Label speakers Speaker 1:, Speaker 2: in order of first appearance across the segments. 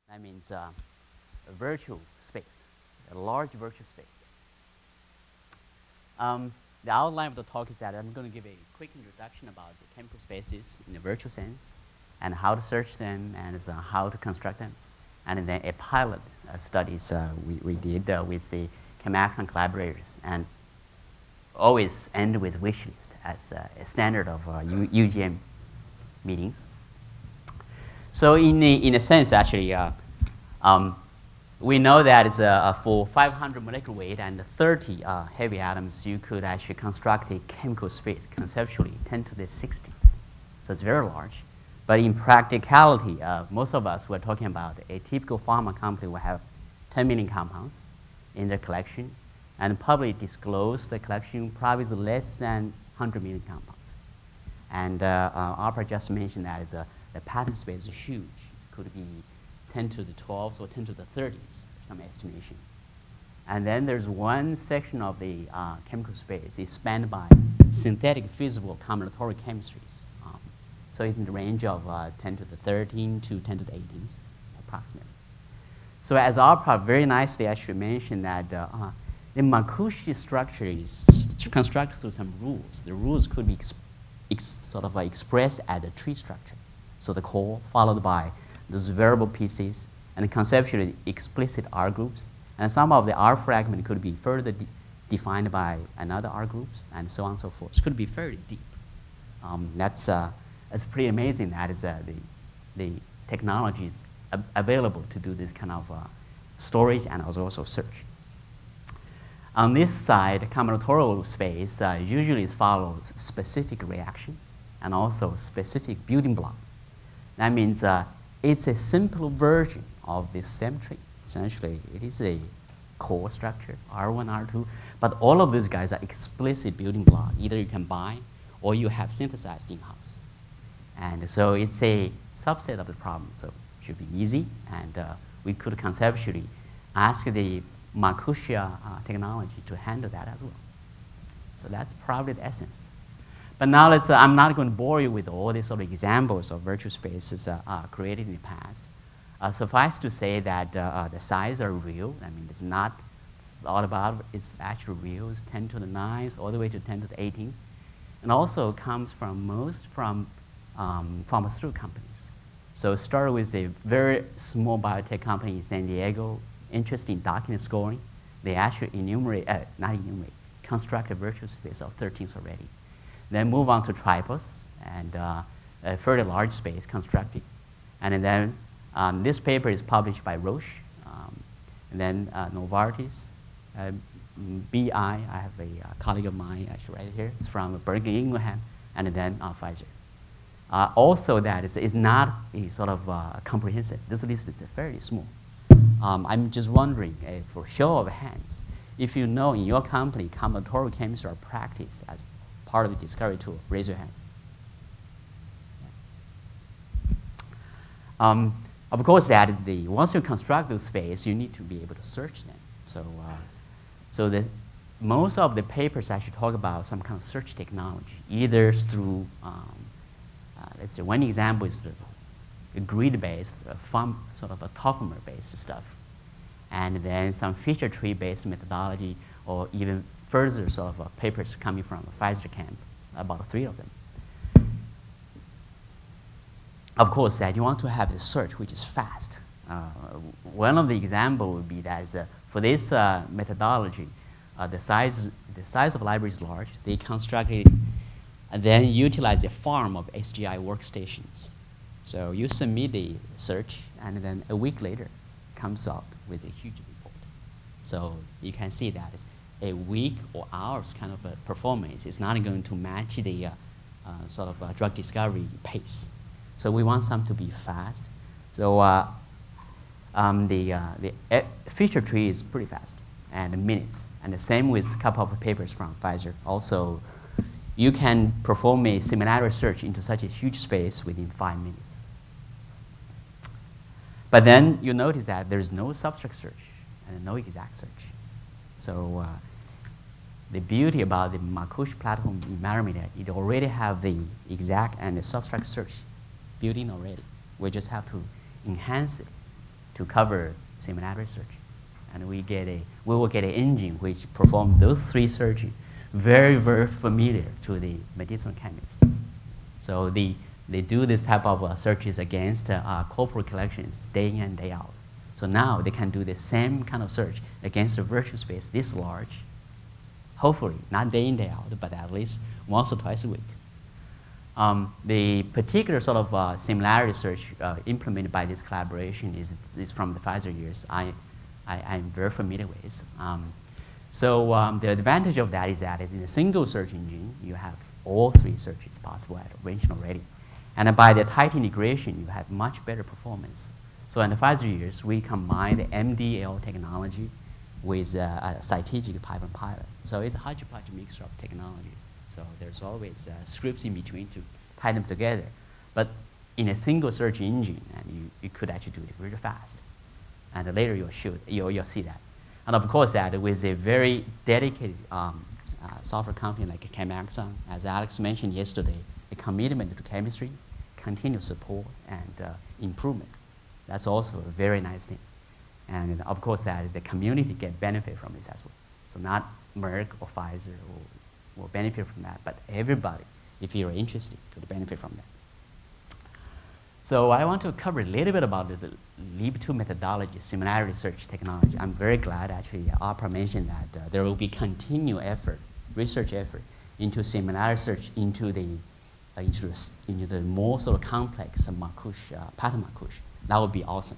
Speaker 1: That means a virtual space, a large virtual space. The outline of the talk is that I'm going to give a quick introduction about the chemical spaces in the virtual sense, and how to search them, and how to construct them, and then a pilot studies we did with the ChemAxon collaborators, and always end with wish list as a standard of UGM meetings. So in a sense, actually, we know that it's, for 500 molecular weight and 30 heavy atoms, you could actually construct a chemical space conceptually 10 to the 60. So it's very large. But in practicality, most of us were talking about a typical pharma company will have 10 million compounds in their collection, and probably disclose the collection probably is less than 100 million compounds. And Arpa just mentioned that is, the patent space is huge. It could be 10 to the 12s or 10 to the 30s, some estimation. And then there's one section of the chemical space is spanned by synthetic feasible combinatorial chemistries. So it's in the range of 10 to the 13 to 10 to the 18s, approximately. So as Arpa very nicely actually mentioned that the Markush structure is constructed through some rules. The rules could be sort of expressed as a tree structure. So the core followed by those variable pieces, and conceptually explicit R groups. And some of the R fragment could be further defined by another R groups, and so on and so forth. It could be very deep. That's pretty amazing. That is the technologies available to do this kind of storage and also search. On this side, combinatorial space usually follows specific reactions and also specific building block. That means it's a simple version of this stem tree. Essentially, it is a core structure, R1, R2, but all of these guys are explicit building block. Either you can buy or you have synthesized in-house. And so it's a subset of the problem, so it should be easy, and we could conceptually ask the Markush technology to handle that as well. So that's probably the essence. But now I'm not going to bore you with all these sort of examples of virtual spaces created in the past. Suffice to say that the size are real. I mean, it's not thought about, it's actually real. It's 10 to the 9th all the way to 10 to the 18th. And also comes from pharmaceutical companies. So start with a very small biotech company in San Diego, interested in document scoring. They actually construct a virtual space of 13s already. Then move on to Tripos, and a fairly large space constructed. And then this paper is published by Roche, and then Novartis, BI, I have a colleague of mine actually right here, it's from Berkeley, England, and then Pfizer. Also that is not a sort of comprehensive. This list is fairly small. I'm just wondering, for show of hands, if you know in your company combinatorial chemistry are practiced as part of the discovery tool, raise your hands. Of course, that is once you construct those space, you need to be able to search them. So, most of the papers actually talk about some kind of search technology, either through, let's say one example is the grid-based, sort of a topmer-based stuff, and then some feature tree-based methodology, or even further sort of papers coming from Pfizer camp, about 3 of them. Of course, that you want to have a search which is fast. One of the examples would be that for this methodology, the size of library is large. They constructed and then utilize a farm of SGI workstations. So you submit the search, and then a week later, comes up with a huge report. So you can see that a week or hours kind of a performance is not going to match the sort of drug discovery pace. So we want some to be fast. So the feature tree is pretty fast, and minutes. And the same with a couple of papers from Pfizer. Also, you can perform a similarity search into such a huge space within 5 minutes. But then you notice that there's no substrate search and no exact search. So the beauty about the Markush platform environment is it already have the exact and the substrate search built in already. We just have to enhance it to cover similarity search. And we will get an engine which performs those 3 searches very, very familiar to the medicinal chemist. So they do this type of searches against corporate collections day in and day out. So now they can do the same kind of search against a virtual space this large, hopefully not day in, day out, but at least once or twice a week. The particular sort of similarity search implemented by this collaboration is from the Pfizer years. I'm very familiar with. The advantage of that is that in a single search engine, you have all 3 searches possible at range already. And by the tight integration, you have much better performance. So in the Pfizer years, we combine the MDL technology with a strategic pipeline pilot. So it's a hodgepodge mixture of technology. So there's always scripts in between to tie them together. But in a single search engine, and you could actually do it really fast. And later you'll see that. And of course, that with a very dedicated software company like ChemAxon, as Alex mentioned yesterday, a commitment to chemistry, continuous support, and improvement. That's also a very nice thing. And of course, that the community get benefit from this as well. So not Merck or Pfizer will benefit from that, but everybody, if you're interested, could benefit from that. So I want to cover a little bit about the LEAP2 methodology, similarity search technology. I'm very glad actually Oprah mentioned that there will be continued effort, research effort into similarity search into the more sort of complex pattern Markush. That would be awesome.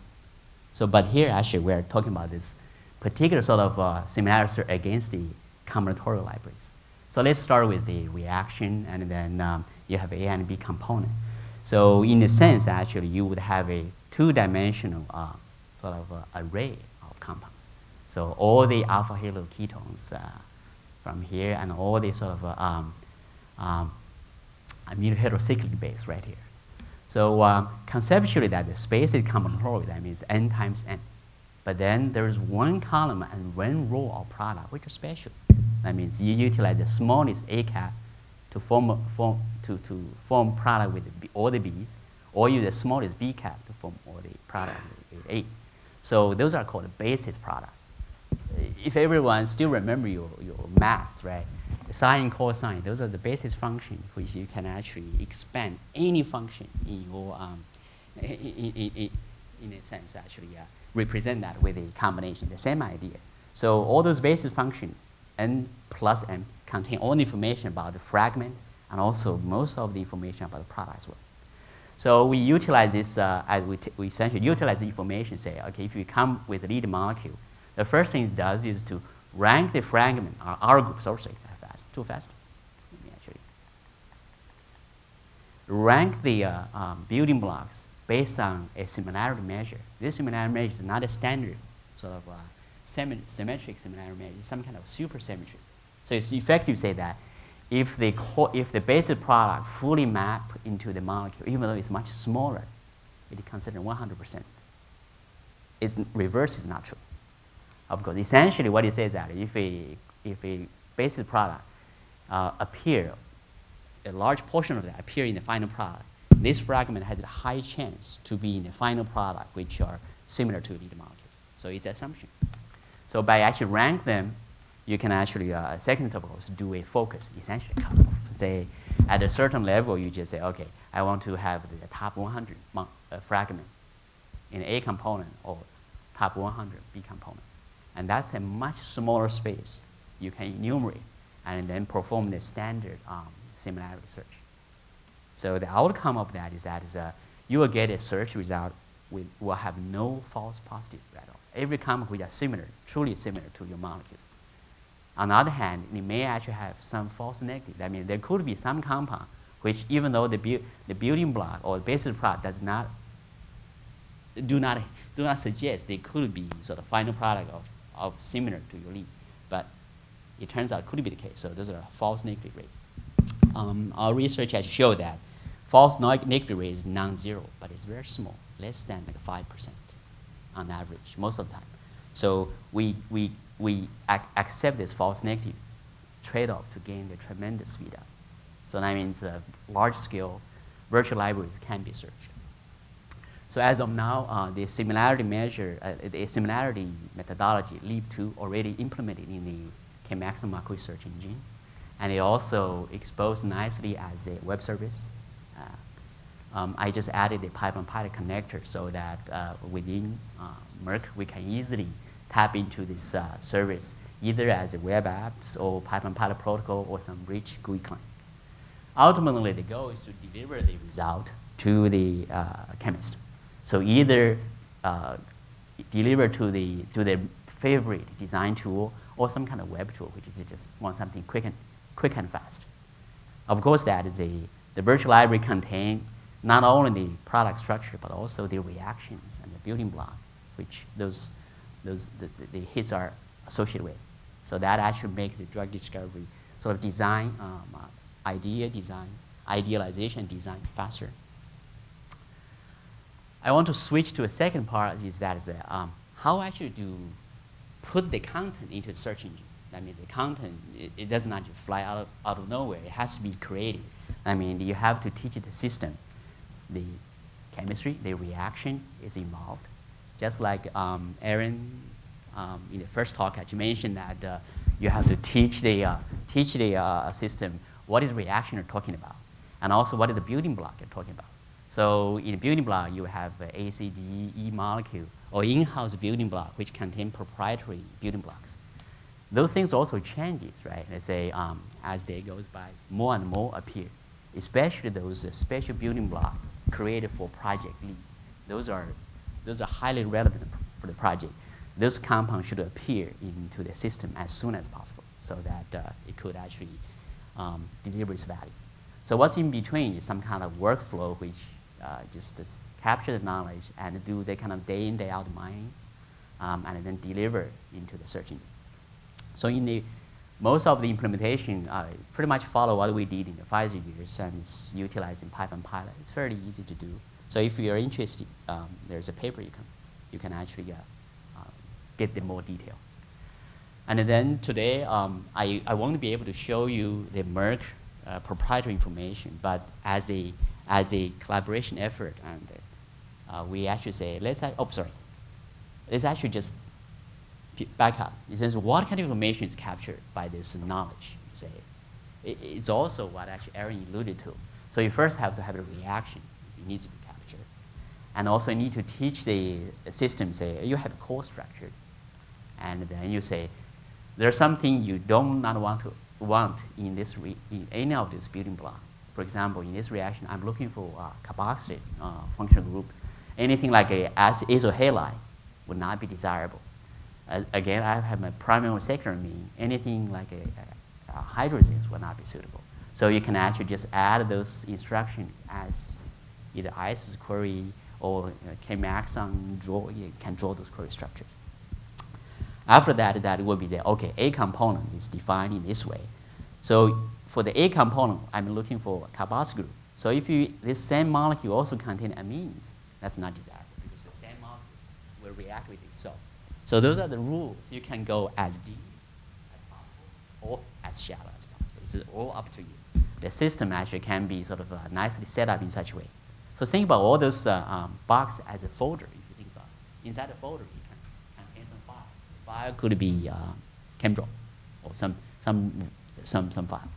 Speaker 1: So, but here actually we're talking about this particular sort of similarity search against the combinatorial libraries. So let's start with the reaction, and then you have A and B component. So in a sense, actually, you would have a 2-dimensional sort of array of compounds. So all the alpha halo ketones from here, and all the sort of amino heterocyclic base right here. So conceptually, that the space is combinatorial. That means n times n. But then there is 1 column and 1 row of product, which is special. That means you utilize the smallest A cap to form product with all the B's, or use the smallest B cap to form all the product with A. So those are called basis product. If everyone still remember your math, right? Sine, cosine, those are the basis functions which you can actually expand any function in your, in a sense, actually represent that with a combination, the same idea. So all those basis functions, n plus m, contain all the information about the fragment and also most of the information about the product as well. So we utilize this, we essentially utilize the information, say, okay, if you come with a lead molecule, the first thing it does is to rank the fragment, our group, sorry, too fast. Let me actually rank the building blocks based on a similarity measure. This similarity measure is not a standard sort of symmetric similarity measure. It's some kind of supersymmetry. So it's effective to say that if the basic product fully map into the molecule, even though it's much smaller, it is considered 100%. Its reverse is not true. Of course, essentially what it says is that if a basic product appear, a large portion of that appear in the final product, this fragment has a high chance to be in the final product, which are similar to the lead molecule. So it's an assumption. So by actually rank them, you can actually, second of all, do a focus, essentially. Say, at a certain level, you just say, okay, I want to have the top 100 fragment in A component or top 100 B component. And that's a much smaller space you can enumerate and then perform the standard similarity search. So the outcome of that is you will get a search result will have no false positive at all. Every compound will be similar, truly similar to your molecule. On the other hand, it may actually have some false negative. That means there could be some compound which, even though the building block or the basic product do not suggest they could be sort of final product of similar to your lead, but it turns out it could be the case. So those are false negative rate. Our research has shown that false negative rate is non-zero, but it's very small, less than like 5% on average most of the time. So we accept this false negative trade-off to gain the tremendous speed up. So that means large-scale virtual libraries can be searched. So as of now, the similarity the similarity methodology, LEAP2, already implemented in the ChemAxon Markush Search engine. And it also exposed nicely as a web service. I just added the Python Pilot connector so that within Merck, we can easily tap into this service, either as a web apps or Python Pilot protocol or some rich GUI client. Ultimately, the goal is to deliver the result to the chemist. So either deliver to their favorite design tool or some kind of web tool, which is just want something quick and fast. Of course, the virtual library contains not only the product structure but also the reactions and the building block, which the hits are associated with. So that actually makes the drug discovery sort of design, idealization design faster. I want to switch to a second part, is that how actually to put the content into the search engine. I mean, the content, it does not just fly out of nowhere. It has to be created. I mean, you have to teach the system. The chemistry, the reaction is involved. Just like Aaron, in the first talk, I mentioned that you have to teach the system what is reaction you're talking about, and also what is the building block you're talking about. So in the building block, you have A, C, D, E molecule, or in-house building block, which contain proprietary building blocks. Those things also changes, right? Let's say as day goes by, more and more appear, especially those special building blocks created for project lead. Those are highly relevant for the project. Those compounds should appear into the system as soon as possible so that it could actually deliver its value. So what's in between is some kind of workflow which just capture the knowledge and do the kind of day in, day out mining, and then deliver into the search engine. So in most of the implementation pretty much follow what we did in the Pfizer years, and it's utilized in Python Pilot. It's fairly easy to do. So if you're interested, there's a paper you can actually get the more detail. And then today, I won't be able to show you the Merck proprietary information, but as a collaboration effort, and we actually say, let's actually just back up. It says, what kind of information is captured by this knowledge? Say, it's also what actually Aaron alluded to. So you first have to have a reaction. It needs to be captured. And also you need to teach the system, say, you have a core structure. And then you say, there's something you don't not want in any of this building block. For example, in this reaction, I'm looking for carboxylate functional group. Anything like a azo halide would not be desirable. Again, I have my primary or secondary mean. Anything like a hydrazines would not be suitable. So you can actually just add those instructions as either ISIS query or ChemAxon you can draw those query structures. After that, that will be the, okay, A component is defined in this way. So for the A component, I'm looking for a carboxyl group. So if this same molecule also contains amines, that's not desirable because the same molecule will react with itself. So those are the rules. You can go as deep as possible or as shallow as possible. It's all up to you. The system actually can be sort of nicely set up in such a way. So think about all those boxes as a folder. If you think about it. Inside the folder, you can contain some files. The file could be ChemDraw or some file.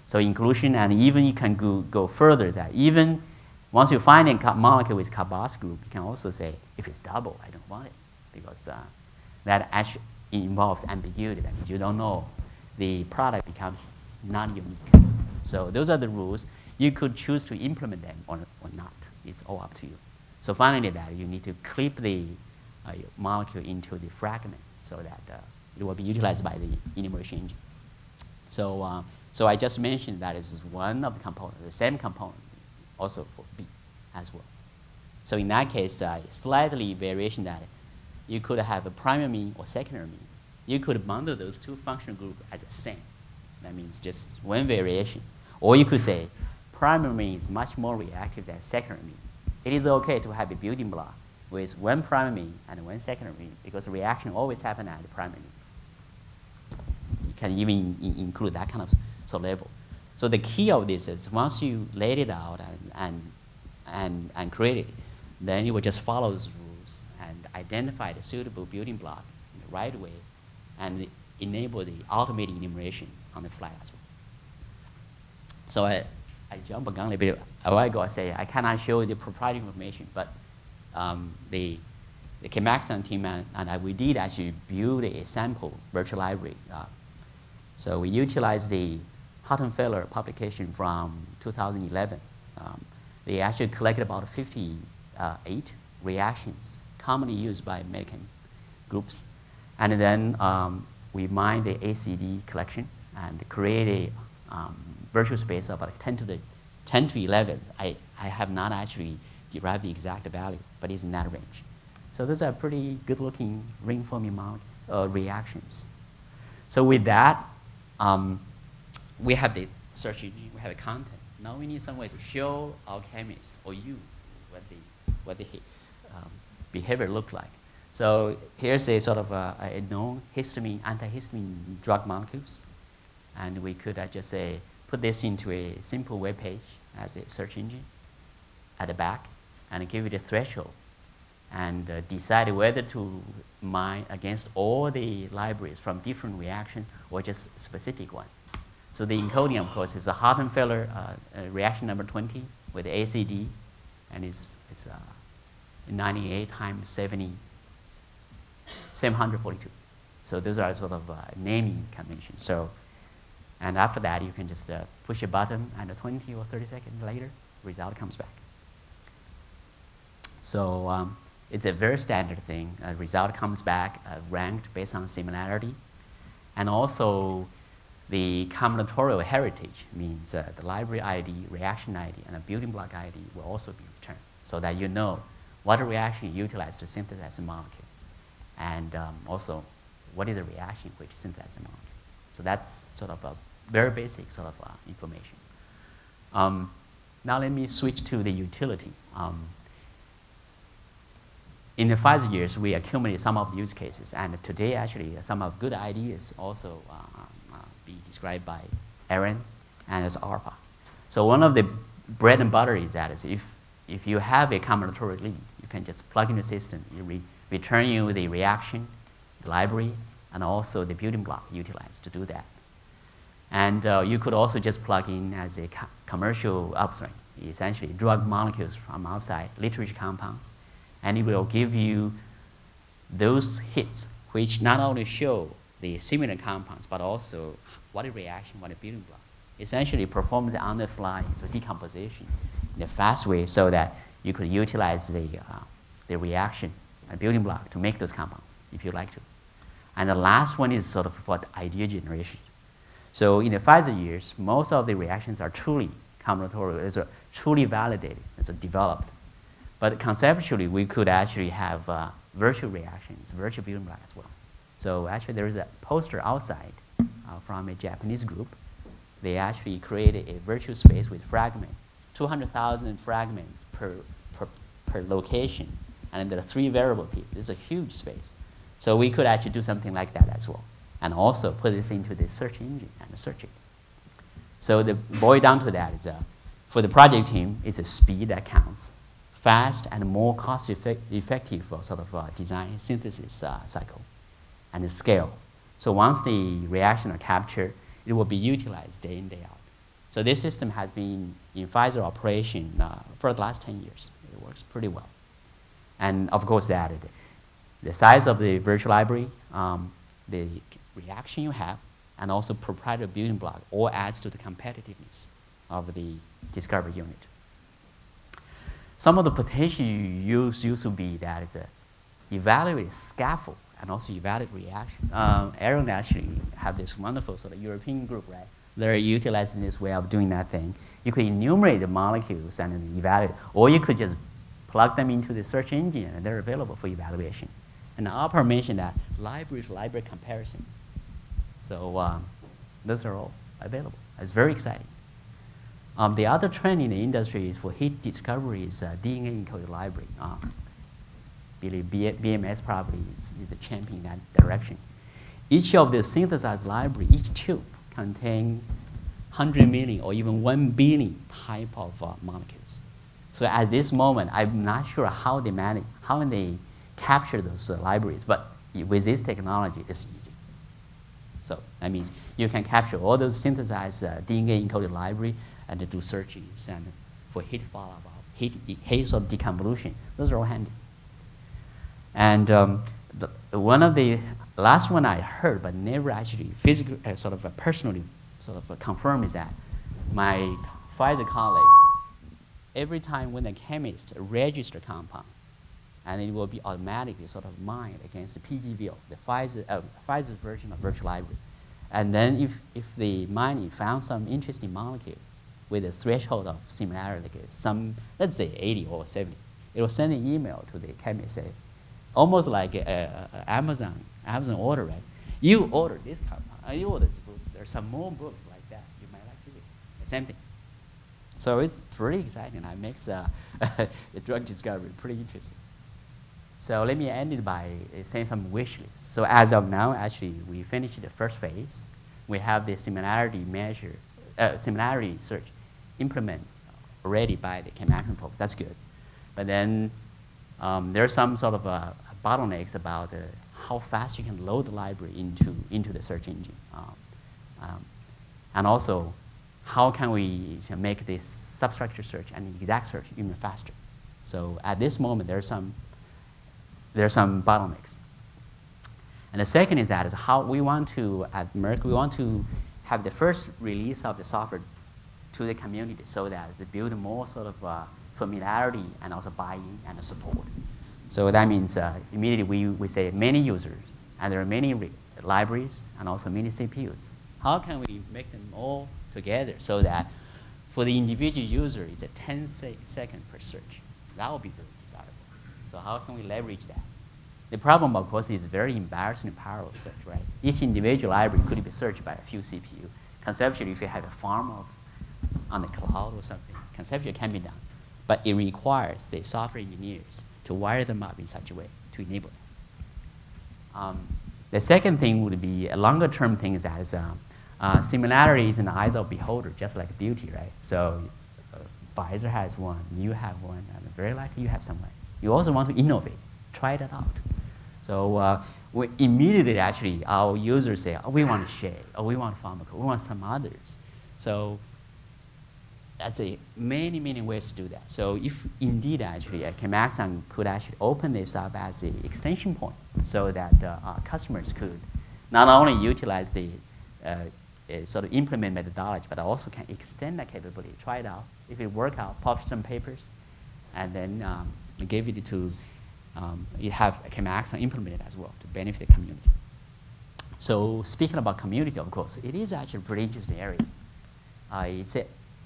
Speaker 1: So inclusion, and even you can go further. That even once you find a molecule with carboxyl group, you can also say if it's double, I don't want it because that actually involves ambiguity. That means you don't know. The product becomes not unique. So those are the rules. You could choose to implement them or not. It's all up to you. So finally, that you need to clip the molecule into the fragment so that it will be utilized by the enumeration engine. So, so I just mentioned that is one of the components, the same component, also for B as well. So in that case, slightly variation that you could have a primary mean or secondary mean. You could bundle those two functional groups as the same. That means just one variation. Or you could say primary mean is much more reactive than secondary mean. It is okay to have a building block with one primary mean and one secondary mean because the reaction always happens at the primary mean. You can even include that kind of level. So the key of this is once you laid it out and create it, then it will just follow those rules and identify the suitable building block in the right way and enable the automated enumeration on the fly as well. So I jumped the gun a little bit a while ago. I say I cannot show the proprietary information, but the ChemAxon team and I, we did actually build a sample virtual library. So we utilized the Huttenfeller publication from 2011. They actually collected about 58 reactions commonly used by American groups. And then we mined the ACD collection and create a virtual space of about 10 to 11. I have not actually derived the exact value, but it's in that range. So those are pretty good-looking ring-forming reactions. So with that, we have the search engine, we have the content. Now we need some way to show our chemists or you what the behavior look like. So here's a sort of a known histamine, antihistamine drug molecules. And we could just say, put this into a simple web page as a search engine at the back and give it a threshold and decide whether to mine against all the libraries from different reactions or just specific one. So the encoding, of course, is a Huttenfeller reaction number 20 with ACD, and it's 98 times 70, 742. So those are sort of naming conventions. So, and after that, you can just push a button, and 20 or 30 seconds later, result comes back. So it's a very standard thing. Result comes back ranked based on similarity, and also the combinatorial heritage means the library ID, reaction ID, and a building block ID will also be returned, so that you know what reaction you utilize to synthesize a molecule, and also what is the reaction which synthesizes a molecule. So that's sort of a very basic sort of information. Now let me switch to the utility. In the 5 years, we accumulated some of the use cases, and today actually some of good ideas also be described by Aaron and as ARPA. So one of the bread and butter is that if you have a combinatorial lead, you can just plug in the system, it return you the reaction, the library, and also the building block utilized to do that. And you could also just plug in as a commercial upstream, essentially drug molecules from outside, literature compounds, and it will give you those hits which not only show the similar compounds, but also what a reaction, what a building block. Essentially perform the on-the-fly decomposition in a fast way so that you could utilize the reaction and building block to make those compounds if you like to. And the last one is sort of for the idea generation. So in the 5 years, most of the reactions are truly combinatorial, truly validated, developed. But conceptually, we could actually have virtual reactions, virtual building block as well. So actually, there is a poster outside from a Japanese group. They actually created a virtual space with fragment, 200,000 fragments per location, and there are 3 variable pieces. This is a huge space. So we could actually do something like that as well, and also put this into the search engine and search it. So the boil down to that is, for the project team, it's a speed that counts, fast and more cost-effective for sort of design synthesis cycle, and the scale. So once the reaction are captured, it will be utilized day in, day out. So this system has been in Pfizer operation for the last 10 years. It works pretty well. And of course, the size of the virtual library, the reaction you have, and also proprietary building block all adds to the competitiveness of the discovery unit. Some of the potential use used to be that it's evaluate scaffold and also evaluate reaction. Aaron actually have this wonderful sort of European group, right? They're utilizing this way of doing that thing. You could enumerate the molecules and then evaluate, or you could just plug them into the search engine and they're available for evaluation. And Alper mentioned that library comparison. So those are all available. It's very exciting. The other trend in the industry is for hit discovery is DNA encoded library. BMS probably is the champion in that direction. Each of the synthesized library, each tube contains 100 million or even 1 billion type of molecules. So at this moment, I'm not sure how they manage, how they capture those libraries, but with this technology, it's easy. So that means you can capture all those synthesized DNA encoded library and do searches and for hit follow-up, hit sort of deconvolution. Those are all handy. And one of the last one I heard, but never actually physically, personally confirmed, is that my Pfizer colleagues, every time when a chemist registers a compound, and it will be automatically sort of mined against the PGVO, the Pfizer's version of virtual library. And then if the mining found some interesting molecule with a threshold of similarity, like some, let's say 80 or 70, it will send an email to the chemist, say, almost like Amazon order, right? You order this compound, you order this book. There's some more books like that you might like to read. The same thing. So it's pretty exciting. That makes the drug discovery pretty interesting. So let me end it by saying some wish list. So as of now, actually, we finished the first phase. We have the similarity measure, similarity search implement already by the ChemAxon folks. That's good. But then there are some sort of bottlenecks about how fast you can load the library into the search engine. And also, how can we make this substructure search and exact search even faster? So at this moment, there are some bottlenecks. And the second is how we want to, at Merck, we want to have the first release of the software to the community so that they build more sort of familiarity and also buy-in and support. So that means immediately we say many users, and there are many libraries and also many CPUs. How can we make them all together so that for the individual user, it's a 10 second per search? That would be very desirable. So how can we leverage that? The problem, of course, is very embarrassing parallel search, right? Each individual library could be searched by a few CPU. Conceptually, if you have a farm on the cloud or something, conceptually it can be done. But it requires the software engineers to wire them up in such a way to enable it. The second thing would be a longer term thing is that similarity is in the eyes of the beholder, just like beauty, right? So Pfizer has one, you have one, and very likely you have someone. You also want to innovate, try that out. So we immediately actually, our users say, oh, we want shade, or we want pharmaco, we want some others. So that's many ways to do that. So if indeed actually ChemAxon could actually open this up as an extension point so that our customers could not only utilize the sort of implement methodology, but also can extend that capability, try it out. If it works out, publish some papers, and then give it to, you have ChemAxon implemented as well to benefit the community. So speaking about community, of course, it is actually a pretty interesting area.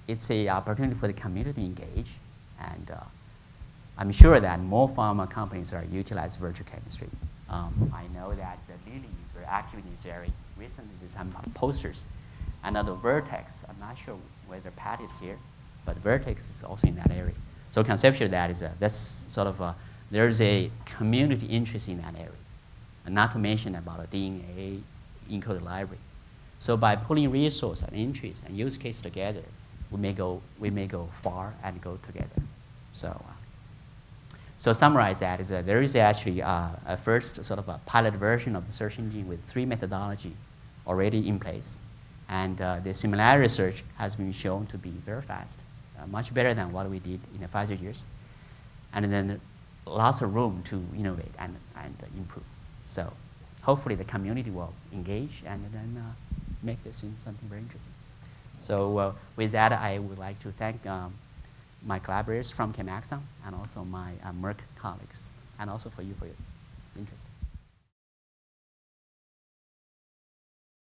Speaker 1: It's an opportunity for the community to engage, and I'm sure that more pharma companies are utilizing virtual chemistry. I know that Lilly is very active in this area. Recently, there's some posters. Another Vertex, I'm not sure whether Pat is here, but Vertex is also in that area. So conceptually, that's sort of there's a community interest in that area, and not to mention about a DNA encoded library. So by pulling resource and interest and use case together, we may go far and go together. So summarize that is there is actually a first sort of a pilot version of the search engine with 3 methodology already in place, and the similarity search has been shown to be very fast, much better than what we did in the Pfizer years, and then lots of room to innovate and improve. So hopefully the community will engage and then make this into something very interesting. So with that, I would like to thank my collaborators from ChemAxon and also my Merck colleagues, and also for you for your interest.